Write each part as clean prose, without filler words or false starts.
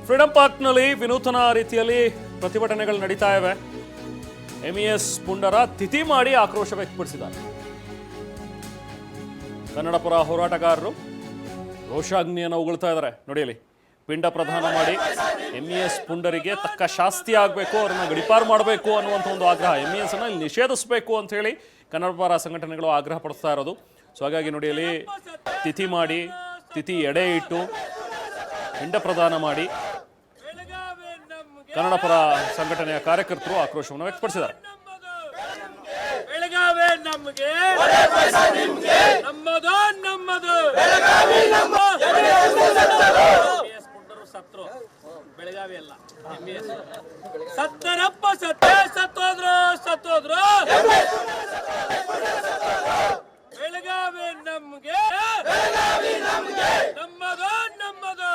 Freedom ಪಾರ್ಕ್ನಲ್ಲಿ ವಿನೂತನ ರೀತಿಯಲ್ಲಿ ಪ್ರತಿಭಟನೆಗಳು ನಡೀತಾ ಇವೆ. ಎಂಇಎಸ್ ಪುಂಡರ ತಿಥಿ ಮಾಡಿ ಆಕ್ರೋಶ ವ್ಯಕ್ತಪಡಿಸಿದ್ದಾರೆ. ಕನ್ನಡ ಪರ ಹೋರಾಟಗಾರರು ರೋಷಾಗ್ನಿಯನ್ನು ಉಗುಳ್ತಾ ಇದ್ದಾರೆ. ನೋಡಿಯಲ್ಲಿ ಪಿಂಡ ಪ್ರದಾನ ಮಾಡಿ ಎಂಇಎಸ್ ಪುಂಡರಿಗೆ ತಕ್ಕ ಶಾಸ್ತಿ ಆಗಬೇಕು, ಅವ್ರನ್ನ ಗಡಿಪಾರು ಮಾಡಬೇಕು ಅನ್ನುವಂಥ ಒಂದು ಆಗ್ರಹ, ಎಂಇಎಸ್ ಅನ್ನ ಇಲ್ಲಿ ನಿಷೇಧಿಸಬೇಕು ಅಂತ ಹೇಳಿ ಕನ್ನಡ ಪರ ಸಂಘಟನೆಗಳು ಆಗ್ರಹ ಪಡಿಸ್ತಾ ಇರೋದು. ಸೊ ಹಾಗಾಗಿ ನೋಡಿಯಲ್ಲಿ ತಿಥಿ ಮಾಡಿ, ತಿಥಿ ಎಡೆ ಇಟ್ಟು ಪಿಂಡ ಪ್ರದಾನ ಮಾಡಿ ಕನ್ನಡ ಪರ ಸಂಘಟನೆಯ ಕಾರ್ಯಕರ್ತರು ಆಕ್ರೋಶವನ್ನು ವ್ಯಕ್ತಪಡಿಸಿದ್ದಾರೆ. ಬೆಳಗಾವಿ ನಮಗೆ ನಮ್ಮದು ನಮ್ಮದು ಸತ್ರು ಬೆಳಗಾವಿ ಅಲ್ಲ ಸತ್ತರಪ್ಪ ಸತ್ತೋದ್ರು ಬೆಳಗಾವಿ ನಮಗೆ ನಮ್ಮದು ನಮ್ಮದು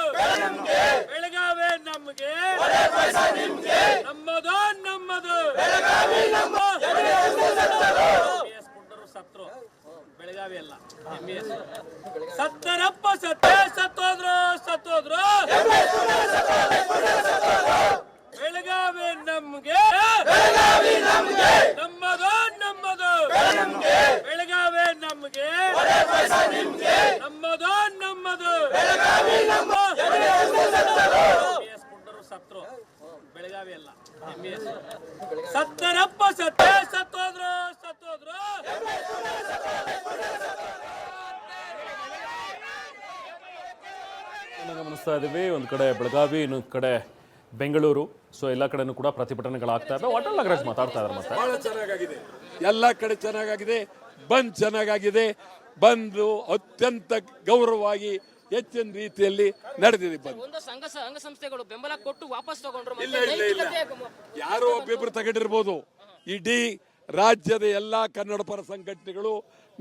ಬೆಳಗಾವಿ ನಮಗೆ ನಮ್ಮದು ನಮ್ಮದು ಸತ್ರು ಬೆಳಗಾವಿ ಅಲ್ಲ ಸತ್ತರಪ್ಪ ಸತ್ತೋದ್ರು ಬೆಳಗಾವಿ ನಮಗೆ ನಮ್ಮದು ನಮ್ಮದು ಬೆಳಗಾವಿ ನಮಗೆ ನಮ್ಮದು ನಮ್ಮದು ಸತ್ರು ಬೆಳಗಾವಿ ಅಲ್ಲ ಸತ್ತರಪ್ಪ ಸತ್ತೋದ್ರು ಗಮನಿಸ್ತಾ ಇದ್ದೀವಿ. ಒಂದು ಕಡೆ ಬೆಳಗಾವಿ, ಇನ್ನೊಂದು ಕಡೆ ಬೆಂಗಳೂರು. ಸೊ ಎಲ್ಲ ಕಡೆನೂ ಕೂಡ ಪ್ರತಿಭಟನೆಗಳಾಗ್ತಾ ಇವೆ. ವಾಟಾಳ್ ನಾಗರಾಜ್ ಮಾತಾಡ್ತಾ ಇದ್ದಾರೆ. ಮತ್ತೆ ಬಹಳ ಚೆನ್ನಾಗಿದೆ, ಎಲ್ಲ ಕಡೆ ಚೆನ್ನಾಗಿದೆ. ಬಂದ್ ಚೆನ್ನಾಗಿದೆ. ಬಂದು ಅತ್ಯಂತ ಗೌರವವಾಗಿ ಹೆಚ್ಚಿನ ರೀತಿಯಲ್ಲಿ ನಡೆದಿದೆ. ಬಂದು ಸಂಘ ಸಂಸ್ಥೆಗಳು ಬೆಂಬಲ ಕೊಟ್ಟು ವಾಪಸ್ ತಗೊಂಡ್ರು. ಇಲ್ಲ ಯಾರೋ ಒಬ್ಬಿಬ್ರು ತಗೊಂಡಿರ್ಬೋದು. ಇಡೀ ರಾಜ್ಯದ ಎಲ್ಲಾ ಕನ್ನಡ ಪರ ಸಂಘಟನೆಗಳು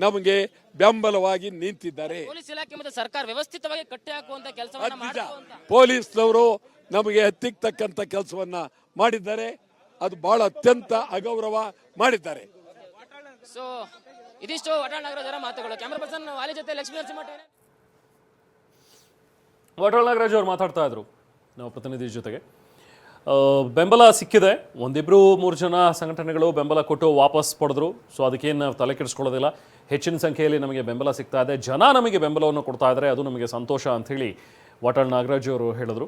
ನಮಗೆ ಬೆಂಬಲವಾಗಿ ನಿಂತಿದ್ದಾರೆ. ಪೊಲೀಸ್ ಇಲಾಖೆ ಮತ್ತು ಸರ್ಕಾರ ವ್ಯವಸ್ಥಿತವಾಗಿ ಕಟ್ಟಿ ಹಾಕುವಂತ ಕೆಲಸವನ್ನ ಪೊಲೀಸ್ನವರು ನಮಗೆ ಹತ್ತಿಕ್ಕತಕ್ಕಂತ ಕೆಲಸವನ್ನ ಮಾಡಿದ್ದಾರೆ. ಅದು ಬಹಳ ಅತ್ಯಂತ ಅಗೌರವ ಮಾಡಿದ್ದಾರೆ. ಸೊ ಇದಿಷ್ಟು ವಾಟಾಳ್ ನಾಗರಾಜ್ ಅವರ ಮಾತುಗಳು. ಕ್ಯಾಮರಾ ಪರ್ಸನ್ ವಾಲಿ ಜೊತೆ ಲಕ್ಷ್ಮೀ ನರಸಿಂಹ. ವಾಟಾಳ್ ನಾಗರಾಜ್ ಅವರು ಮಾತಾಡ್ತಾ ಇದ್ರು ನಾವು ಪ್ರತಿನಿಧಿ ಜೊತೆಗೆ. ಬೆಂಬಲ ಸಿಕ್ಕಿದೆ, ಒಂದಿಬ್ರು 3 ಜನ ಸಂಘಟನೆಗಳು ಬೆಂಬಲ ಕೊಟ್ಟು ವಾಪಸ್ ಪಡೆದ್ರು. ಸೊ ಅದಕ್ಕೇನು ನಾವು ತಲೆ ಕೆಡಿಸ್ಕೊಳ್ಳೋದಿಲ್ಲ. ಹೆಚ್ಚಿನ ಸಂಖ್ಯೆಯಲ್ಲಿ ನಮಗೆ ಬೆಂಬಲ ಸಿಗ್ತಾ ಇದೆ, ಜನ ನಮಗೆ ಬೆಂಬಲವನ್ನು ಕೊಡ್ತಾ ಇದ್ದಾರೆ, ಅದು ನಮಗೆ ಸಂತೋಷ ಅಂಥೇಳಿ ವಾಟಾಳ್ ನಾಗರಾಜ್ ಅವರು ಹೇಳಿದ್ರು.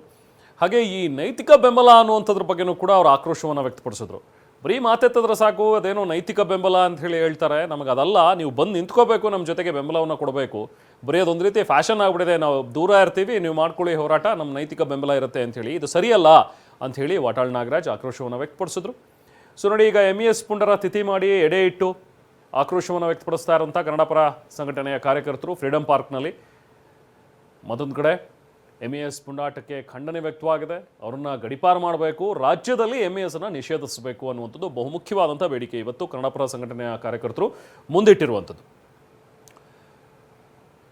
ಹಾಗೆ ಈ ನೈತಿಕ ಬೆಂಬಲ ಅನ್ನುವಂಥದ್ರ ಬಗ್ಗೆನೂ ಕೂಡ ಅವರು ಆಕ್ರೋಶವನ್ನು ವ್ಯಕ್ತಪಡಿಸಿದ್ರು. ಬರೀ ಮಾತೆತ್ತಿದ್ರೆ ಸಾಕು, ಅದೇನೋ ನೈತಿಕ ಬೆಂಬಲ ಅಂತ ಹೇಳಿ ಹೇಳ್ತಾರೆ. ನಮಗೆ ಅದಲ್ಲ, ನೀವು ಬಂದು ನಿಂತ್ಕೋಬೇಕು, ನಮ್ಮ ಜೊತೆಗೆ ಬೆಂಬಲವನ್ನು ಕೊಡಬೇಕು. ಬರೀ ಅದೊಂದು ರೀತಿ ಫ್ಯಾಷನ್ ಆಗಿಬಿಟ್ಟಿದೆ, ನಾವು ದೂರ ಇರ್ತೀವಿ, ನೀವು ಮಾಡ್ಕೊಳ್ಳಿ ಹೋರಾಟ, ನಮ್ಮ ನೈತಿಕ ಬೆಂಬಲ ಇರುತ್ತೆ ಅಂಥೇಳಿ. ಇದು ಸರಿಯಲ್ಲ ಅಂಥೇಳಿ ವಾಟಾಳ್ ನಾಗರಾಜ್ ಆಕ್ರೋಶವನ್ನು ವ್ಯಕ್ತಪಡಿಸಿದ್ರು. ಸೊ ನೋಡಿ, ಈಗ ಎಂಇಎಸ್ ಪುಂಡರ ತಿಥಿ ಮಾಡಿ ಎಡೆ ಇಟ್ಟು ಆಕ್ರೋಶವನ್ನು ವ್ಯಕ್ತಪಡಿಸ್ತಾ ಇರುವಂಥ ಕನ್ನಡ ಪರ ಸಂಘಟನೆಯ ಕಾರ್ಯಕರ್ತರು ಫ್ರೀಡಂ ಪಾರ್ಕ್ನಲ್ಲಿ. ಮತ್ತೊಂದು ಕಡೆ ಎಂಇಎಸ್ ಪುಂಡಾಟಕ್ಕೆ ಖಂಡನೆ ವ್ಯಕ್ತವಾಗಿದೆ. ಅವರನ್ನ ಗಡಿಪಾರು ಮಾಡಬೇಕು, ರಾಜ್ಯದಲ್ಲಿ ಎಂಇಎಸ್ ಅನ್ನು ನಿಷೇಧಿಸಬೇಕು ಅನ್ನುವಂಥದ್ದು ಬಹುಮುಖ್ಯವಾದಂಥ ಬೇಡಿಕೆ ಇವತ್ತು ಕನ್ನಡ ಪರ ಸಂಘಟನೆಯ ಕಾರ್ಯಕರ್ತರು ಮುಂದಿಟ್ಟಿರುವಂಥದ್ದು.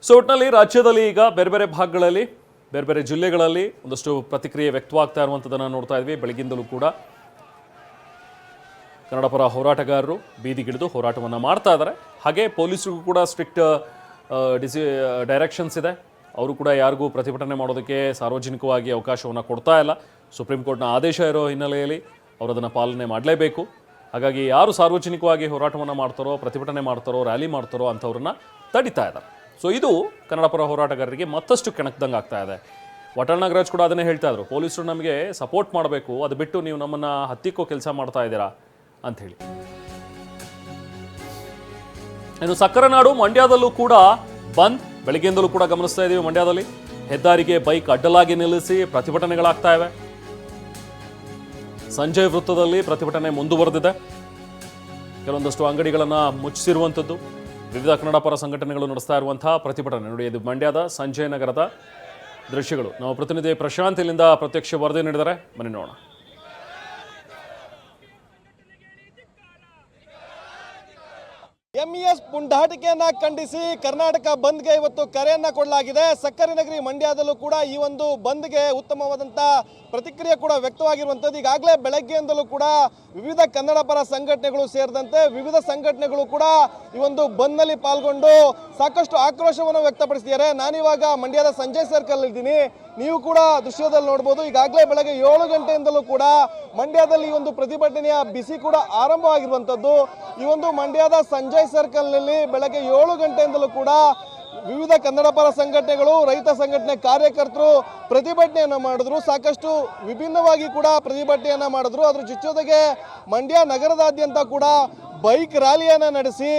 ಸೊ ಒಟ್ಟಿನಲ್ಲಿ ರಾಜ್ಯದಲ್ಲಿ ಈಗ ಬೇರೆ ಬೇರೆ ಭಾಗಗಳಲ್ಲಿ, ಬೇರೆ ಬೇರೆ ಜಿಲ್ಲೆಗಳಲ್ಲಿ ಒಂದಷ್ಟು ಪ್ರತಿಕ್ರಿಯೆ ವ್ಯಕ್ತವಾಗ್ತಾ ಇರುವಂಥದ್ದನ್ನು ನೋಡ್ತಾ ಇದ್ವಿ. ಬೆಳಗಿಂದಲೂ ಕೂಡ ಕನ್ನಡ ಪರ ಹೋರಾಟಗಾರರು ಬೀದಿಗಿಳಿದು ಹೋರಾಟವನ್ನು ಮಾಡ್ತಾ ಇದ್ದಾರೆ. ಹಾಗೆ ಪೊಲೀಸರಿಗೂ ಕೂಡ ಸ್ಟ್ರಿಕ್ಟ್ ಡೈರೆಕ್ಷನ್ಸ್ ಇದೆ. ಅವರು ಕೂಡ ಯಾರಿಗೂ ಪ್ರತಿಭಟನೆ ಮಾಡೋದಕ್ಕೆ ಸಾರ್ವಜನಿಕವಾಗಿ ಅವಕಾಶವನ್ನು ಕೊಡ್ತಾ ಇಲ್ಲ. ಸುಪ್ರೀಂ ಕೋರ್ಟ್ನ ಆದೇಶ ಇರೋ ಹಿನ್ನೆಲೆಯಲ್ಲಿ ಅವರು ಅದನ್ನು ಪಾಲನೆ ಮಾಡಲೇಬೇಕು. ಹಾಗಾಗಿ ಯಾರು ಸಾರ್ವಜನಿಕವಾಗಿ ಹೋರಾಟವನ್ನು ಮಾಡ್ತಾರೋ, ಪ್ರತಿಭಟನೆ ಮಾಡ್ತಾರೋ, ರ್ಯಾಲಿ ಮಾಡ್ತಾರೋ ಅಂಥವ್ರನ್ನ ತಡಿತಾ ಇದ್ದಾರೆ. ಸೊ ಇದು ಕನ್ನಡ ಪರ ಹೋರಾಟಗಾರರಿಗೆ ಮತ್ತಷ್ಟು ಕೆಣಕ್ದಂಗೆ ಆಗ್ತಾ ಇದೆ. ವಾಟಾಳ್ ನಾಗರಾಜ್ ಕೂಡ ಅದನ್ನೇ ಹೇಳ್ತಾ ಇದ್ರು, ಪೊಲೀಸರು ನಮಗೆ ಸಪೋರ್ಟ್ ಮಾಡಬೇಕು, ಅದು ಬಿಟ್ಟು ನೀವು ನಮ್ಮನ್ನು ಹತ್ತಿಕ್ಕೋ ಕೆಲಸ ಮಾಡ್ತಾ ಇದ್ದೀರಾ ಅಂಥೇಳಿ. ಇನ್ನು ಸಕ್ಕರೆನಾಡು ಮಂಡ್ಯದಲ್ಲೂ ಕೂಡ ಬಂದ್ ಬೆಳಗ್ಗೆಯಿಂದಲೂ ಕೂಡ ಗಮನಿಸ್ತಾ ಇದ್ದೀವಿ. ಮಂಡ್ಯದಲ್ಲಿ ಹೆದ್ದಾರಿಗೆ ಬೈಕ್ ಅಡ್ಡಲಾಗಿ ನಿಲ್ಲಿಸಿ ಪ್ರತಿಭಟನೆಗಳಾಗ್ತಾ ಇವೆ. ಸಂಜಯ್ ವೃತ್ತದಲ್ಲಿ ಪ್ರತಿಭಟನೆ ಮುಂದುವರೆದಿದೆ. ಕೆಲವೊಂದಷ್ಟು ಅಂಗಡಿಗಳನ್ನು ಮುಚ್ಚಿಸಿರುವಂಥದ್ದು, ವಿವಿಧ ಕನ್ನಡ ಪರ ಸಂಘಟನೆಗಳು ನಡೆಸ್ತಾ ಇರುವಂತಹ ಪ್ರತಿಭಟನೆ ನೋಡಿ. ಇದು ಮಂಡ್ಯದ ಸಂಜಯ್ ನಗರದ ದೃಶ್ಯಗಳು. ನಾವು ಪ್ರತಿನಿಧಿ ಪ್ರಶಾಂತ್ ಇಲ್ಲಿಂದ ಪ್ರತ್ಯಕ್ಷ ವರದಿ ನೀಡಿದ್ದಾರೆ, ಬನ್ನಿ ನೋಡೋಣ. ಎಂಇಎಸ್ ಪುಂಡಾಟಿಕೆಯನ್ನ ಖಂಡಿಸಿ ಕರ್ನಾಟಕ ಬಂದ್ಗೆ ಇವತ್ತು ಕರೆಯನ್ನ ಕೊಡಲಾಗಿದೆ. ಸಕ್ಕರೆ ನಗರಿ ಮಂಡ್ಯದಲ್ಲೂ ಕೂಡ ಈ ಒಂದು ಬಂದ್ಗೆ ಉತ್ತಮವಾದಂಥ ಪ್ರತಿಕ್ರಿಯೆ ಕೂಡ ವ್ಯಕ್ತವಾಗಿರುವಂಥದ್ದು. ಈಗಾಗಲೇ ಬೆಳಗ್ಗೆಯಿಂದಲೂ ಕೂಡ ವಿವಿಧ ಕನ್ನಡ ಪರ ಸಂಘಟನೆಗಳು ಸೇರಿದಂತೆ ವಿವಿಧ ಸಂಘಟನೆಗಳು ಕೂಡ ಈ ಒಂದು ಬಂದ್ನಲ್ಲಿ ಪಾಲ್ಗೊಂಡು ಸಾಕಷ್ಟು ಆಕ್ರೋಶವನ್ನು ವ್ಯಕ್ತಪಡಿಸಿದ್ದಾರೆ. ನಾನಿವಾಗ ಮಂಡ್ಯದ ಸಂಜಯ್ ಸರ್ಕಲ್ ಇದ್ದೀನಿ. ನೀವು ಕೂಡ ದೃಶ್ಯದಲ್ಲಿ ನೋಡ್ಬೋದು. ಈಗಾಗಲೇ ಬೆಳಗ್ಗೆ 7 ಗಂಟೆಯಿಂದಲೂ ಕೂಡ ಮಂಡ್ಯದಲ್ಲಿ ಈ ಒಂದು ಪ್ರತಿಭಟನೆಯ ಬಿಸಿ ಕೂಡ ಆರಂಭವಾಗಿರುವಂಥದ್ದು. ಈ ಒಂದು ಮಂಡ್ಯದ ಸಂಜಯ್ ಸರ್ಕಲ್ನಲ್ಲಿ ಬೆಳಗ್ಗೆ 7 ಗಂಟೆಯಿಂದಲೂ ಕೂಡ ವಿವಿಧ ಕನ್ನಡ ಪರ ಸಂಘಟನೆಗಳು, ರೈತ ಸಂಘಟನೆ ಕಾರ್ಯಕರ್ತರು ಪ್ರತಿಭಟನೆಯನ್ನು ಮಾಡಿದ್ರು. ಸಾಕಷ್ಟು ವಿಭಿನ್ನವಾಗಿ ಕೂಡ ಪ್ರತಿಭಟನೆಯನ್ನು ಮಾಡಿದ್ರು. ಅದ್ರ ಜೊತೆಗೆ ಮಂಡ್ಯ ನಗರದಾದ್ಯಂತ ಕೂಡ ಬೈಕ್ ರ್ಯಾಲಿಯನ್ನು ನಡೆಸಿ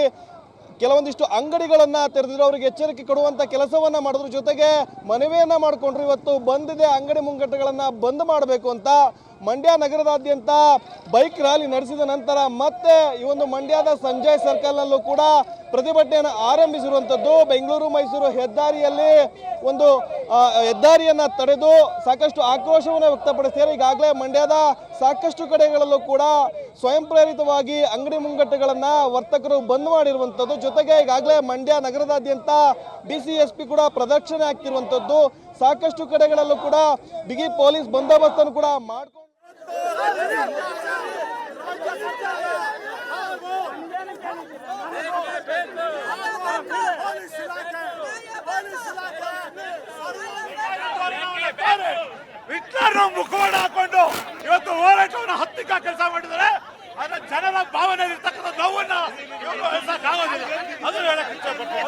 ಕೆಲವೊಂದಿಷ್ಟು ಅಂಗಡಿಗಳನ್ನ ತೆರೆದಿದ್ರು. ಅವರಿಗೆ ಎಚ್ಚರಿಕೆ ಕೊಡುವಂತ ಕೆಲಸವನ್ನ ಮಾಡಿದ್ರು. ಜೊತೆಗೆ ಮನವಿಯನ್ನ ಮಾಡಿಕೊಂಡ್ರು. ಇವತ್ತು ಬಂದಿದೆ, ಅಂಗಡಿ ಮುಂಗಟ್ಟುಗಳನ್ನ ಬಂದ್ ಮಾಡಬೇಕು ಅಂತ. ಮಂಡ್ಯ ನಗರದಾದ್ಯಂತ ಬೈಕ್ ರ್ಯಾಲಿ ನಡೆಸಿದ ನಂತರ ಮತ್ತೆ ಈ ಒಂದು ಮಂಡ್ಯದ ಸಂಜಯ್ ಸರ್ಕಲ್ನಲ್ಲೂ ಕೂಡ ಪ್ರತಿಭಟನೆಯನ್ನು ಆರಂಭಿಸಿರುವಂಥದ್ದು. ಬೆಂಗಳೂರು ಮೈಸೂರು ಹೆದ್ದಾರಿಯಲ್ಲಿ ಒಂದು ಹೆದ್ದಾರಿಯನ್ನು ತಡೆದು ಸಾಕಷ್ಟು ಆಕ್ರೋಶವನ್ನು ವ್ಯಕ್ತಪಡಿಸಿದ್ದಾರೆ. ಈಗಾಗಲೇ ಮಂಡ್ಯದ ಸಾಕಷ್ಟು ಕಡೆಗಳಲ್ಲೂ ಕೂಡ ಸ್ವಯಂ ಪ್ರೇರಿತವಾಗಿ ಅಂಗಡಿ ಮುಂಗಟ್ಟುಗಳನ್ನು ವರ್ತಕರು ಬಂದ್ ಮಾಡಿರುವಂಥದ್ದು. ಜೊತೆಗೆ ಈಗಾಗಲೇ ಮಂಡ್ಯ ನಗರದಾದ್ಯಂತ DCSP ಕೂಡ ಪ್ರದಕ್ಷಿಣೆ ಆಗ್ತಿರುವಂಥದ್ದು. ಸಾಕಷ್ಟು ಕಡೆಗಳಲ್ಲೂ ಕೂಡ ಬಿಗಿ ಪೊಲೀಸ್ ಬಂದೋಬಸ್ತನ್ನು ಕೂಡ ಮಾಡ್ಕೊಂಡು ಹಿಟ್ಲರ್ ಮುಖವಾಡ ಹಾಕೊಂಡು ಇವತ್ತು ಹೋರಾಟವನ್ನು ಹತ್ತಿಕ್ಕ ಕೆಲಸ ಮಾಡಿದ್ದಾರೆ. ಆದ್ರೆ ಜನರ ಭಾವನೆ ಇರ್ತಕ್ಕಂಥ ನೋವನ್ನ ಆಗೋದಿಲ್ಲ. ಅದು ಹೇಳಕ್ ಇಷ್ಟಪಡ್ತೀನಿ.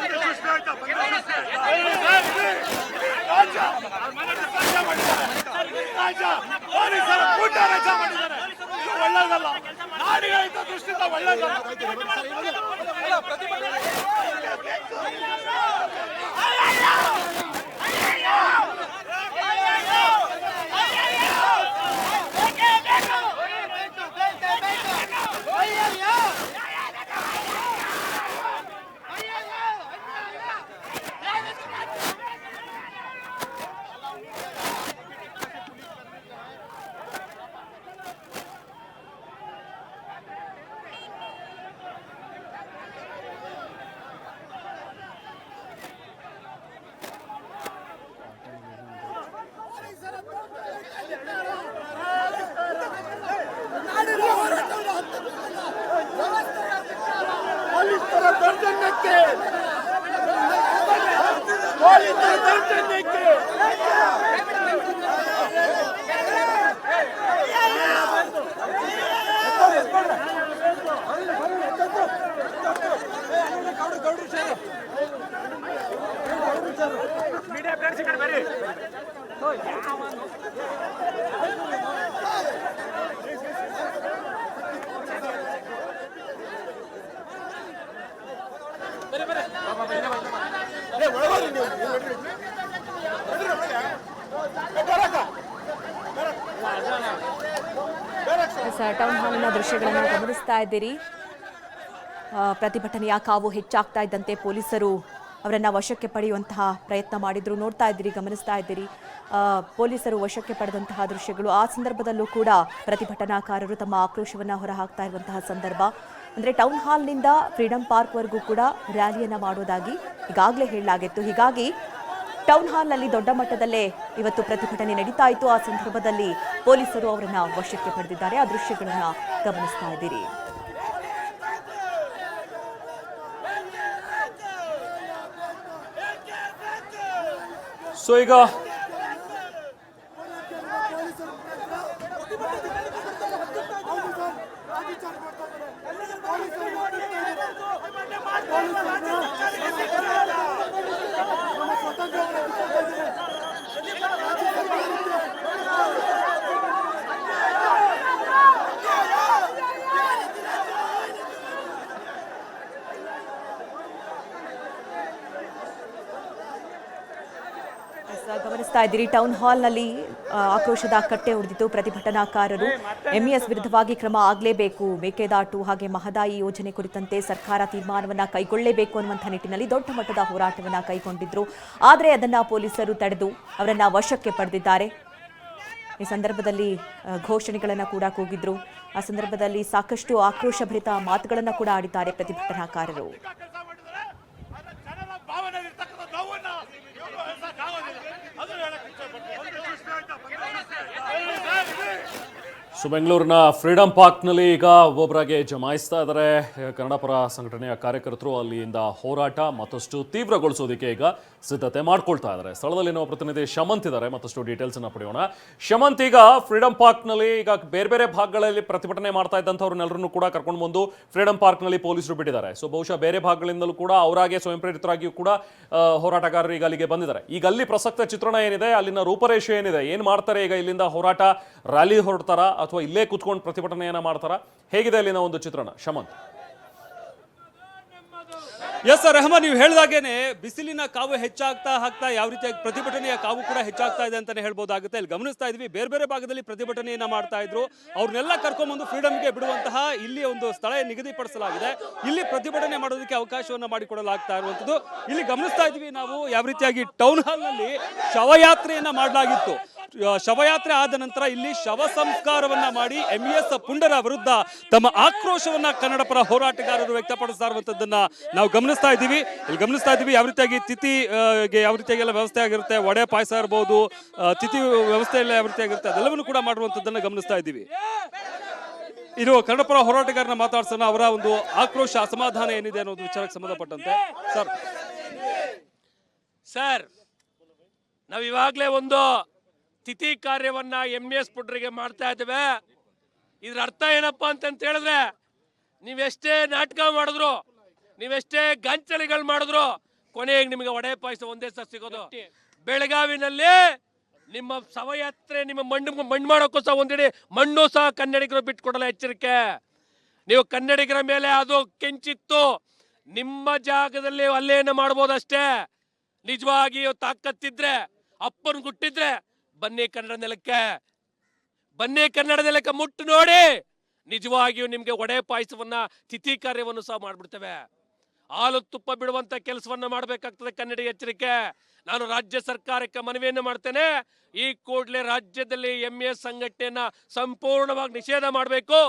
ಪೊಲೀಸರ ಕೂಟ ರಜಾ ಮಾಡಿದ್ದಾರೆ. ಇದು ಒಳ್ಳೆಯದಲ್ಲ. ನಾಡಿನ ಹಿತ ದೃಷ್ಟಿಯಿಂದ ಒಳ್ಳೆಯದಲ್ಲ. ಟೌನ್ ಹಾಲ್ನ ದೃಶ್ಯಗಳನ್ನು ಗಮನಿಸ್ತಾ ಇದ್ದೀರಿ. ಪ್ರತಿಭಟನೆಯ ಕಾವು ಹೆಚ್ಚಾಗ್ತಾ ಇದ್ದಂತೆ ಪೊಲೀಸರು ಅವರನ್ನು ವಶಕ್ಕೆ ಪಡೆಯುವಂತಹ ಪ್ರಯತ್ನ ಮಾಡಿದ್ರು. ನೋಡ್ತಾ ಇದ್ದೀರಿ, ಗಮನಿಸ್ತಾ ಇದ್ದೀರಿ. ಪೊಲೀಸರು ವಶಕ್ಕೆ ಪಡೆದಂತಹ ದೃಶ್ಯಗಳು. ಆ ಸಂದರ್ಭದಲ್ಲೂ ಕೂಡ ಪ್ರತಿಭಟನಾಕಾರರು ತಮ್ಮ ಆಕ್ರೋಶವನ್ನು ಹೊರಹಾಕ್ತಾ ಇರುವಂತಹ ಸಂದರ್ಭ. ಅಂದರೆ ಟೌನ್ ಹಾಲ್ನಿಂದ ಫ್ರೀಡಂ ಪಾರ್ಕ್ವರೆಗೂ ಕೂಡ ರ್ಯಾಲಿಯನ್ನು ಮಾಡೋದಾಗಿ ಈಗಾಗಲೇ ಹೇಳಲಾಗಿತ್ತು. ಹೀಗಾಗಿ ಟೌನ್ ಹಾಲ್ನಲ್ಲಿ ದೊಡ್ಡ ಮಟ್ಟದಲ್ಲೇ ಇವತ್ತು ಪ್ರತಿಭಟನೆ ನಡೀತಾ ಇತ್ತು. ಆ ಸಂದರ್ಭದಲ್ಲಿ ಪೊಲೀಸರು ಅವರನ್ನ ವಶಕ್ಕೆ ಪಡೆದಿದ್ದಾರೆ. ಆ ದೃಶ್ಯಗಳನ್ನು ಗಮನಿಸ್ತಾ ಇದ್ದೀರಿ. ಸೊ ಈಗ ಗಮನಿಸ್ತಾ ಇದ್ದೀರಿ, ಟೌನ್ ಹಾಲ್ನಲ್ಲಿ ಆಕ್ರೋಶದ ಕಟ್ಟೆ ಹೊಡೆದಿತ್ತು. ಪ್ರತಿಭಟನಾಕಾರರು ಎಂಇಎಸ್ ವಿರುದ್ಧವಾಗಿ ಕ್ರಮ ಆಗಲೇಬೇಕು, ಮೇಕೆದಾಟು ಹಾಗೆ ಮಹದಾಯಿ ಯೋಜನೆ ಕುರಿತಂತೆ ಸರ್ಕಾರ ತೀರ್ಮಾನವನ್ನ ಕೈಗೊಳ್ಳಲೇಬೇಕು ಅನ್ನುವಂಥ ನಿಟ್ಟಿನಲ್ಲಿ ದೊಡ್ಡ ಮಟ್ಟದ ಹೋರಾಟವನ್ನ ಕೈಗೊಂಡಿದ್ರು. ಆದರೆ ಅದನ್ನ ಪೊಲೀಸರು ತಡೆದು ಅವರನ್ನ ವಶಕ್ಕೆ ಪಡೆದಿದ್ದಾರೆ. ಈ ಸಂದರ್ಭದಲ್ಲಿ ಘೋಷಣೆಗಳನ್ನು ಕೂಡ ಕೂಗಿದ್ರು. ಆ ಸಂದರ್ಭದಲ್ಲಿ ಸಾಕಷ್ಟು ಆಕ್ರೋಶಭರಿತ ಮಾತುಗಳನ್ನು ಕೂಡ ಆಡಿದ್ದಾರೆ ಪ್ರತಿಭಟನಾಕಾರರು. ಕೆಲಸ ಮಾಡಿದರೆ ಅದರ ಜನರ ಭಾವನೆ ಇರ್ತಕ್ಕಂಥ ನೋವನ್ನ ಇವರು ಅಳಿಸಕ್ಕಾಗೋದಿಲ್ಲ. ಅದನ್ನ ಹೇಳಕ್ ಸೊ ಬೆಂಗಳೂರಿನ ಫ್ರೀಡಂ ಪಾರ್ಕ್ನಲ್ಲಿ ಈಗ ಒಬ್ಬೊಬ್ಬರಾಗೆ ಜಮಾಯಿಸ್ತಾ ಇದ್ದಾರೆ ಕನ್ನಡ ಪರ ಸಂಘಟನೆಯ ಕಾರ್ಯಕರ್ತರು. ಅಲ್ಲಿಂದ ಹೋರಾಟ ಮತ್ತಷ್ಟು ತೀವ್ರಗೊಳಿಸೋದಕ್ಕೆ ಈಗ ಸಿದ್ಧತೆ ಮಾಡ್ಕೊಳ್ತಾ ಇದ್ದಾರೆ. ಸ್ಥಳದಲ್ಲಿ ನಾವು ಪ್ರತಿನಿಧಿ ಶಮಂತ್ ಇದ್ದಾರೆ, ಮತ್ತಷ್ಟು ಡೀಟೇಲ್ಸ್ ಅನ್ನ ಪಡೆಯೋಣ. ಶಮಂತ್, ಈಗ ಫ್ರೀಡಂ ಪಾರ್ಕ್ನಲ್ಲಿ ಈಗ ಬೇರೆ ಬೇರೆ ಭಾಗಗಳಲ್ಲಿ ಪ್ರತಿಭಟನೆ ಮಾಡ್ತಾ ಇದ್ದಂಥವ್ರನ್ನೆಲ್ಲರನ್ನು ಕೂಡ ಕರ್ಕೊಂಡು ಬಂದು ಫ್ರೀಡಂ ಪಾರ್ಕ್ನಲ್ಲಿ ಪೊಲೀಸರು ಬಿಟ್ಟಿದ್ದಾರೆ. ಸೊ ಬಹುಶಃ ಬೇರೆ ಭಾಗಗಳಿಂದಲೂ ಕೂಡ ಅವರಾಗೆ ಸ್ವಯಂ ಪ್ರೇರಿತರಾಗಿಯೂ ಕೂಡ ಹೋರಾಟಗಾರರು ಈಗ ಅಲ್ಲಿಗೆ ಬಂದಿದ್ದಾರೆ. ಈಗ ಅಲ್ಲಿ ಪ್ರಸಕ್ತ ಚಿತ್ರಣ ಏನಿದೆ, ಅಲ್ಲಿನ ರೂಪರೇಷೆ ಏನಿದೆ, ಏನು ಮಾಡ್ತಾರೆ ಈಗ? ಇಲ್ಲಿಂದ ಹೋರಾಟ ರ್ಯಾಲಿ ಹೊರಡ್ತಾರಾ ಅಥವಾ ಇಲ್ಲೇ ಕೂತ್ಕೊಂಡು ಪ್ರತಿಭಟನೆಯನ್ನ ಮಾಡ್ತಾರಾ? ಹೇಗಿದೆ ಅಲ್ಲಿನ ಒಂದು ಚಿತ್ರಣ ಶಮಂತ್? ಎಸ್ ರೆಹಮಾನ್, ನೀವು ಹೇಳಿದಾಗೇನೆ ಬಿಸಿಲಿನ ಕಾವು ಹೆಚ್ಚಾಗ್ತಾ ಯಾವ ರೀತಿಯಾಗಿ ಪ್ರತಿಭಟನೆಯ ಕಾವು ಕೂಡ ಹೆಚ್ಚಾಗ್ತಾ ಇದೆ ಅಂತಾನೆ ಹೇಳ್ಬೋದಾಗುತ್ತೆ. ಇಲ್ಲಿ ಗಮನಿಸ್ತಾ ಇದ್ವಿ, ಬೇರೆ ಬೇರೆ ಭಾಗದಲ್ಲಿ ಪ್ರತಿಭಟನೆಯನ್ನ ಮಾಡ್ತಾ ಇದ್ರು. ಅವ್ರನ್ನೆಲ್ಲ ಕರ್ಕೊಂಡ್ಬಂದು ಫ್ರೀಡಮ್ಗೆ ಬಿಡುವಂತಹ ಇಲ್ಲಿ ಒಂದು ಸ್ಥಳ ನಿಗದಿಪಡಿಸಲಾಗಿದೆ. ಇಲ್ಲಿ ಪ್ರತಿಭಟನೆ ಮಾಡೋದಕ್ಕೆ ಅವಕಾಶವನ್ನ ಮಾಡಿಕೊಡಲಾಗ್ತಾ ಇರುವಂತದ್ದು. ಇಲ್ಲಿ ಗಮನಿಸ್ತಾ ಇದ್ವಿ ನಾವು ಯಾವ ರೀತಿಯಾಗಿ ಟೌನ್ ಹಾಲ್ ನಲ್ಲಿ ಶವಯಾತ್ರೆಯನ್ನ ಮಾಡಲಾಗಿತ್ತು. ಶವಯಾತ್ರೆ ಆದ ನಂತರ ಇಲ್ಲಿ ಶವ ಸಂಸ್ಕಾರವನ್ನ ಮಾಡಿ MES ಪುಂಡರ ವಿರುದ್ಧ ತಮ್ಮ ಆಕ್ರೋಶವನ್ನ ಕನ್ನಡ ಪರ ಹೋರಾಟಗಾರರು ವ್ಯಕ್ತಪಡಿಸ್ತಾ ಇರುವಂತದ್ದನ್ನ ನಾವು ಗಮನಿಸ್ತಾ ಇದ್ದೀವಿ. ಇಲ್ಲಿ ಗಮನಿಸ್ತಾ ಇದ್ದೀವಿ ಯಾವ ರೀತಿಯಾಗಿ ತಿಥಿಗೆ ಯಾವ ರೀತಿಯಾಗಿ ಎಲ್ಲ ವ್ಯವಸ್ಥೆ ಆಗಿರುತ್ತೆ, ವಡೆ ಪಾಯಸ ಇರ್ಬೋದು, ತಿಥಿ ವ್ಯವಸ್ಥೆ ಎಲ್ಲ ಯಾವ ರೀತಿಯಾಗಿರುತ್ತೆ ಅದೆಲ್ಲವನ್ನು ಕೂಡ ಮಾಡುವಂತದ್ದನ್ನ ಗಮನಿಸ್ತಾ ಇದ್ದೀವಿ. ಇದು ಕನ್ನಡ ಪರ ಹೋರಾಟಗಾರನ ಮಾತಾಡ್ಸೋಣ, ಅವರ ಒಂದು ಆಕ್ರೋಶ ಅಸಮಾಧಾನ ಏನಿದೆ ಅನ್ನೋದು ವಿಚಾರಕ್ಕೆ ಸಂಬಂಧಪಟ್ಟಂತೆ. ಸರ್, ನಾವು ಇವಾಗಲೇ ಒಂದು ತಿಥಿ ಕಾರ್ಯವನ್ನ MES ಪುಡ್ರಿಗೆ ಮಾಡ್ತಾ ಇದ್ದೇವೆ. ಇದ್ರ ಅರ್ಥ ಏನಪ್ಪಾ ಅಂತ ಹೇಳಿದ್ರೆ, ನೀವೆಷ್ಟೇ ನಾಟಕ ಮಾಡಿದ್ರು, ನೀವೆಷ್ಟೇ ಗಂಚಳಿಗಳು ಮಾಡಿದ್ರು, ಕೊನೆಗೆ ನಿಮಗೆ ವಡೆ ಪಾಯಸ ಒಂದೇ ಸಹ ಸಿಗೋದು. ಬೆಳಗಾವಿನಲ್ಲಿ ನಿಮ್ಮ ಶವಯಾತ್ರೆ, ನಿಮ್ಮ ಮಣ್ಣು ಮಾಡೋಕ್ಕೂ ಸಹ ಒಂದಿಡಿ ಮಣ್ಣು ಸಹ ಕನ್ನಡಿಗರು ಬಿಟ್ಕೊಡಲ್ಲ. ಎಚ್ಚರಿಕೆ, ನೀವು ಕನ್ನಡಿಗರ ಮೇಲೆ ಅದು ಕೆಂಚಿತ್ತು, ನಿಮ್ಮ ಜಾಗದಲ್ಲಿ ಅಲ್ಲೇನ ಮಾಡ್ಬೋದಷ್ಟೇ. ನಿಜವಾಗಿ ತಾಕತ್ತಿದ್ರೆ, ಅಪ್ಪನ ಗುಟ್ಟಿದ್ರೆ ಬನ್ನಿ ಕನ್ನಡ ನೆಲಕ್ಕೆ, ಬನ್ನಿ ಕನ್ನಡ ನೆಲಕ್ಕೆ ಮುಟ್ಟು ನೋಡಿ. ನಿಜವಾಗಿಯೂ ನಿಮ್ಗೆ ವಡೆ ಪಾಯಸವನ್ನ ತಿಥಿ ಕಾರ್ಯವನ್ನು ಸಹ ಮಾಡ್ಬಿಡ್ತೇವೆ. ಹಾಲು ತುಪ್ಪ ಬಿಡುವಂತ ಕೆಲಸವನ್ನ ಮಾಡಬೇಕಾಗ್ತದೆ ಕನ್ನಡಿಗ. ಎಚ್ಚರಿಕೆ, ನಾನು ರಾಜ್ಯ ಸರ್ಕಾರಕ್ಕೆ ಮನವಿಯನ್ನು ಮಾಡ್ತೇನೆ. ಈ ಕೂಡಲೇ ರಾಜ್ಯದಲ್ಲಿ MES ಸಂಘಟನೆಯನ್ನ ಸಂಪೂರ್ಣವಾಗಿ ನಿಷೇಧ ಮಾಡಬೇಕು.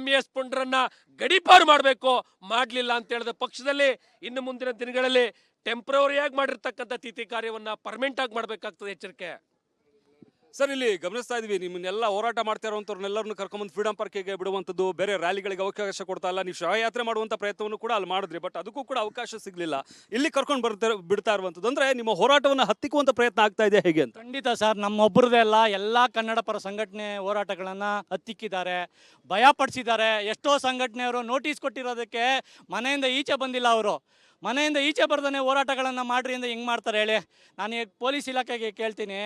MES ಪುಂಡ್ರನ್ನ ಗಡೀಪಾರು ಮಾಡಬೇಕು. ಮಾಡ್ಲಿಲ್ಲ ಅಂತ ಹೇಳಿದ ಪಕ್ಷದಲ್ಲಿ ಇನ್ನು ಮುಂದಿನ ದಿನಗಳಲ್ಲಿ ಟೆಂಪ್ರವರಿಯಾಗಿ ಮಾಡಿರ್ತಕ್ಕಂಥ ತಿಥಿ ಕಾರ್ಯವನ್ನ ಪರ್ಮನೆಂಟ್ ಆಗಿ ಮಾಡಬೇಕಾಗ್ತದೆ. ಎಚ್ಚರಿಕೆ ಸರ್, ಇಲ್ಲಿ ಗಮನಿಸ್ತಾ ಇದ್ವಿ, ನಿಮ್ಮನ್ನೆಲ್ಲ ಹೋರಾಟ ಮಾಡ್ತಾ ಇರುವಂತವ್ರನ್ನೆಲ್ಲರನ್ನು ಕರ್ಕೊಂಡ್ಬಂದು ಫ್ರೀಡಂ ಪಾರ್ಕಿಗೆ ಬಿಡುವಂಥದ್ದು, ಬೇರೆ ರ್ಯಾಲಿಗಳಿಗೆ ಅವಕಾಶ ಕೊಡ್ತಾ ಇಲ್ಲ. ನೀವು ಶವಯಾತ್ರೆ ಮಾಡುವಂತ ಪ್ರಯತ್ನವನ್ನು ಕೂಡ ಅಲ್ಲಿ ಮಾಡಿದ್ರಿ, ಬಟ್ ಅದಕ್ಕೂ ಕೂಡ ಅವಕಾಶ ಸಿಗ್ಲಿಲ್ಲ. ಇಲ್ಲಿ ಕರ್ಕೊಂಡು ಬಿಡ್ತಾ ಇರುವಂಥದ್ದು ಅಂದ್ರೆ ನಿಮ್ಮ ಹೋರಾಟವನ್ನು ಹತ್ತಿಕ್ಕುವಂತ ಪ್ರಯತ್ನ ಆಗ್ತಾ ಇದೆ ಹೇಗೆ ಅಂತ? ಖಂಡಿತ ಸರ್, ನಮ್ಮೊಬ್ಬರದೇ ಅಲ್ಲ, ಎಲ್ಲ ಕನ್ನಡ ಪರ ಸಂಘಟನೆ ಹೋರಾಟಗಳನ್ನು ಹತ್ತಿಕ್ಕಿದ್ದಾರೆ, ಭಯಪಡಿಸಿದ್ದಾರೆ. ಎಷ್ಟೋ ಸಂಘಟನೆಯವರು ನೋಟಿಸ್ ಕೊಟ್ಟಿರೋದಕ್ಕೆ ಮನೆಯಿಂದ ಈಚೆ ಬಂದಿಲ್ಲ. ಅವರು ಮನೆಯಿಂದ ಈಚೆ ಬರ್ದೇ ಹೋರಾಟಗಳನ್ನು ಮಾಡ್ರಿ ಅಂತ ಹೆಂಗೆ ಮಾಡ್ತಾರೆ ಹೇಳಿ? ನಾನು ಪೊಲೀಸ್ ಇಲಾಖೆಗೆ ಕೇಳ್ತೀನಿ,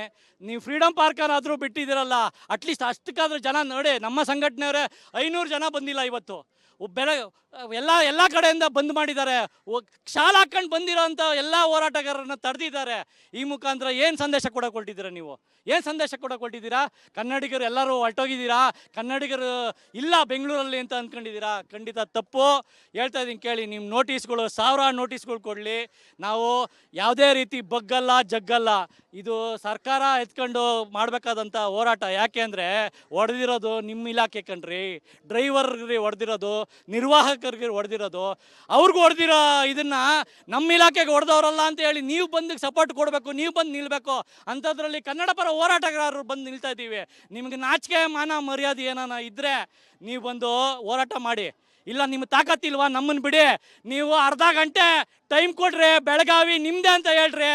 ನೀವು ಫ್ರೀಡಂ ಪಾರ್ಕನ್ನಾದರೂ ಬಿಟ್ಟಿದ್ದೀರಲ್ಲ, ಅಟ್ಲೀಸ್ಟ್ ಅಷ್ಟಕ್ಕಾದ್ರೂ ಜನ ನೋಡಿ. ನಮ್ಮ ಸಂಘಟನೆಯವರೇ 500 ಜನ ಬಂದಿಲ್ಲ ಇವತ್ತು. ಎಲ್ಲ ಕಡೆಯಿಂದ ಬಂದ್ ಮಾಡಿದ್ದಾರೆ. ಶಾಲೆ ಹಾಕೊಂಡು ಬಂದಿರೋ ಅಂಥ ಎಲ್ಲ ಹೋರಾಟಗಾರರನ್ನ ತಡೆದಿದ್ದಾರೆ. ಈ ಮುಖಾಂತರ ಏನು ಸಂದೇಶ ಕೊಟ್ಟಿದ್ದೀರಾ ನೀವು? ಏನು ಸಂದೇಶ ಕೊಟ್ಟಿದ್ದೀರಾ? ಕನ್ನಡಿಗರು ಎಲ್ಲರೂ ಹೊರಟೋಗಿದ್ದೀರಾ, ಕನ್ನಡಿಗರು ಇಲ್ಲ ಬೆಂಗಳೂರಲ್ಲಿ ಅಂತ ಅಂದ್ಕೊಂಡಿದ್ದೀರಾ? ಖಂಡಿತ ತಪ್ಪು. ಹೇಳ್ತಾ ಇದ್ದೀನಿ ಕೇಳಿ, ನಿಮ್ಮ ನೋಟಿಸ್ಗಳು 1000 ನೋಟಿಸ್ಗಳು ಕೊಡಲಿ, ನಾವು ಯಾವುದೇ ರೀತಿ ಬಗ್ಗಲ್ಲ ಜಗ್ಗಲ್ಲ. ಇದು ಸರ್ಕಾರ ಎತ್ಕೊಂಡು ಮಾಡಬೇಕಾದಂಥ ಹೋರಾಟ. ಯಾಕೆ ಅಂದರೆ ಹೊಡೆದಿರೋದು ನಿಮ್ಮ ಇಲಾಖೆ ಕಣ್ರಿ, ಡ್ರೈವರ್ಗೆ ಹೊಡೆದಿರೋದು, ನಿರ್ವಾಹಕರಿಗೆ ಹೊಡೆದಿರೋದು, ಅವ್ರಿಗೂ ಹೊಡೆದಿರೋ ಇದನ್ನ ನಮ್ಮ ಇಲಾಖೆಗೆ ಹೊಡೆದವರಲ್ಲ ಅಂತ ಹೇಳಿ ನೀವು ಬಂದು ಸಪೋರ್ಟ್ ಕೊಡಬೇಕು, ನೀವು ಬಂದು ನಿಲ್ಬೇಕು. ಅಂಥದ್ರಲ್ಲಿ ಕನ್ನಡ ಪರ ಹೋರಾಟಗಾರರು ಬಂದು ನಿಲ್ತಾ ಇದ್ದೀವಿ. ನಿಮಗೆ ನಾಚಿಕೆ ಮಾನ ಮರ್ಯಾದೆ ಏನಾನ ಇದ್ದರೆ ನೀವು ಬಂದು ಹೋರಾಟ ಮಾಡಿ. ಇಲ್ಲ ನಿಮ್ಮ ತಾಕತ್ತಿಲ್ವಾ, ನಮ್ಮನ್ನು ಬಿಡಿ. ನೀವು ಅರ್ಧ ಗಂಟೆ ಟೈಮ್ ಕೊಡ್ರಿ, ಬೆಳಗಾವಿ ನಿಮ್ಮದೇ ಅಂತ ಹೇಳ್ರಿ.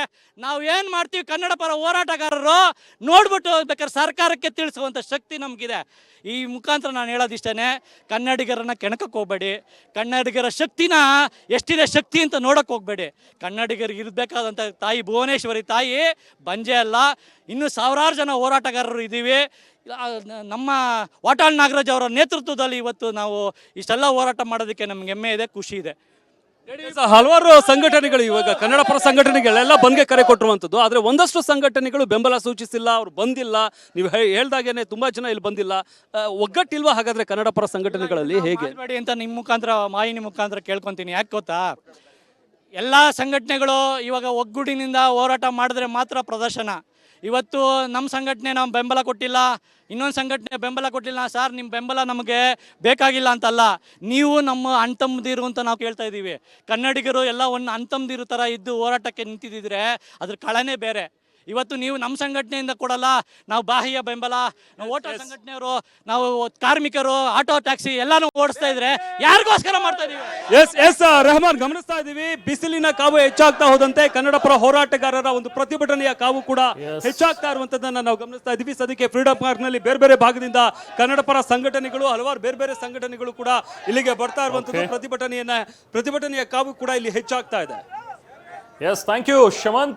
ನಾವು ಏನು ಮಾಡ್ತೀವಿ ಕನ್ನಡ ಪರ ಹೋರಾಟಗಾರರು ನೋಡ್ಬಿಟ್ಟು ಬೇಕಾದ್ರೆ ಸರ್ಕಾರಕ್ಕೆ ತಿಳಿಸುವಂಥ ಶಕ್ತಿ ನಮಗಿದೆ. ಈ ಮುಖಾಂತರ ನಾನು ಹೇಳೋದಿಷ್ಟೇ, ಕನ್ನಡಿಗರನ್ನ ಕೆಣಕಕ್ಕೆ ಹೋಗಬೇಡಿ. ಕನ್ನಡಿಗರ ಶಕ್ತಿನ ಎಷ್ಟಿದೆ ಶಕ್ತಿ ಅಂತ ನೋಡೋಕೆ ಹೋಗಬೇಡಿ. ಕನ್ನಡಿಗರಿಗೆ ಇರಬೇಕಾದಂಥ ತಾಯಿ ಭುವನೇಶ್ವರಿ ತಾಯಿ ಬಂಜೆ ಅಲ್ಲ. ಇನ್ನೂ 1000 ಜನ ಹೋರಾಟಗಾರರು ಇದ್ದೀವಿ. ನಮ್ಮ ವಾಟಾಳ್ ನಾಗರಾಜ್ ಅವರ ನೇತೃತ್ವದಲ್ಲಿ ಇವತ್ತು ನಾವು ಇಷ್ಟೆಲ್ಲ ಹೋರಾಟ ಮಾಡೋದಕ್ಕೆ ನಮ್ಗೆ ಹೆಮ್ಮೆ ಇದೆ, ಖುಷಿ ಇದೆ. ಹಲವಾರು ಸಂಘಟನೆಗಳು ಇವಾಗ ಕನ್ನಡ ಪರ ಸಂಘಟನೆಗಳೆಲ್ಲ ಬಂದ್ಗೆ ಕರೆ ಕೊಟ್ಟಿರುವಂಥದ್ದು. ಆದರೆ ಒಂದಷ್ಟು ಸಂಘಟನೆಗಳು ಬೆಂಬಲ ಸೂಚಿಸಿಲ್ಲ, ಅವ್ರು ಬಂದಿಲ್ಲ. ನೀವು ಹೇಳ್ದಾಗೇನೆ ತುಂಬಾ ಜನ ಇಲ್ಲಿ ಬಂದಿಲ್ಲ. ಒಗ್ಗಟ್ಟಿಲ್ವಾ ಹಾಗಾದ್ರೆ ಕನ್ನಡ ಪರ ಸಂಘಟನೆಗಳಲ್ಲಿ? ಹೇಗೆ ಮಾಡಬೇಡಿ ಅಂತ ನಿಮ್ಮ ಮುಖಾಂತರ ಮಾಹಿನಿ ಮುಖಾಂತರ ಕೇಳ್ಕೊತೀನಿ. ಯಾಕೆ ಗೊತ್ತಾ, ಎಲ್ಲ ಸಂಘಟನೆಗಳು ಇವಾಗ ಒಗ್ಗೂಡಿನಿಂದ ಹೋರಾಟ ಮಾಡಿದ್ರೆ ಮಾತ್ರ ಪ್ರದರ್ಶನ. ಇವತ್ತು ನಮ್ಮ ಸಂಘಟನೆ ನಾವು ಬೆಂಬಲ ಕೊಟ್ಟಿಲ್ಲ, ಇನ್ನೊಂದು ಸಂಘಟನೆ ಬೆಂಬಲ ಕೊಟ್ಟಿಲ್ಲ. ಸರ್, ನಿಮ್ಮ ಬೆಂಬಲ ನಮಗೆ ಬೇಕಾಗಿಲ್ಲ ಅಂತಲ್ಲ, ನೀವು ನಮ್ಮ ಅಣ್ತಮ್ಮದಿರು ಅಂತ ನಾವು ಕೇಳ್ತಾ ಇದ್ದೀವಿ. ಕನ್ನಡಿಗರು ಎಲ್ಲ ಒಂದು ಅಣ್ತಮ್ಮದಿರು ಥರ ಇದ್ದು ಹೋರಾಟಕ್ಕೆ ನಿಂತಿದ್ದಿದ್ರೆ ಅದ್ರ ಕಳನೇ ಬೇರೆ. ಇವತ್ತು ನೀವು ನಮ್ಮ ಸಂಘಟನೆಯಿಂದ ಕೊಡಲ್ಲ, ನಾವು ಬಾಹ್ಯ ಬೆಂಬಲ, ನಾವು ಹೋಟೆಲ್ ಸಂಘಟನೆಯವರು, ನಾವು ಕಾರ್ಮಿಕರು, ಆಟೋ ಟ್ಯಾಕ್ಸಿ ಎಲ್ಲಾನು ಓಡಿಸ್ತಾ ಇದ್ರೆ ಯಾರಿಗೋಸ್ಕರ ಮಾಡ್ತಾ ಇದೀವಿ? ಎಸ್ ರೆಹಮಾನ್, ಗಮನಿಸ್ತಾ ಇದೀವಿ ಬಿಸಿಲಿನ ಕಾವು ಹೆಚ್ಚಾಗ್ತಾ ಹೋದಂತೆ ಕನ್ನಡ ಪರ ಹೋರಾಟಗಾರರ ಒಂದು ಪ್ರತಿಭಟನೆಯ ಕಾವು ಕೂಡ ಹೆಚ್ಚಾಗ್ತಾ ಇರುವಂತದನ್ನ ನಾವು ಗಮನಿಸ್ತಾ ಇದೀವಿ. ಸದ್ಯಕ್ಕೆ ಫ್ರೀಡಂ ಪಾರ್ಕ್ ನಲ್ಲಿ ಬೇರೆ ಬೇರೆ ಭಾಗದಿಂದ ಕನ್ನಡ ಪರ ಸಂಘಟನೆಗಳು, ಹಲವಾರು ಬೇರೆ ಬೇರೆ ಸಂಘಟನೆಗಳು ಕೂಡ ಇಲ್ಲಿಗೆ ಬರ್ತಾ ಇರುವಂತದ್ದು. ಪ್ರತಿಭಟನೆಯ ಕಾವು ಕೂಡ ಇಲ್ಲಿ ಹೆಚ್ಚಾಗ್ತಾ ಇದೆ. Yes, thank you Shamanth.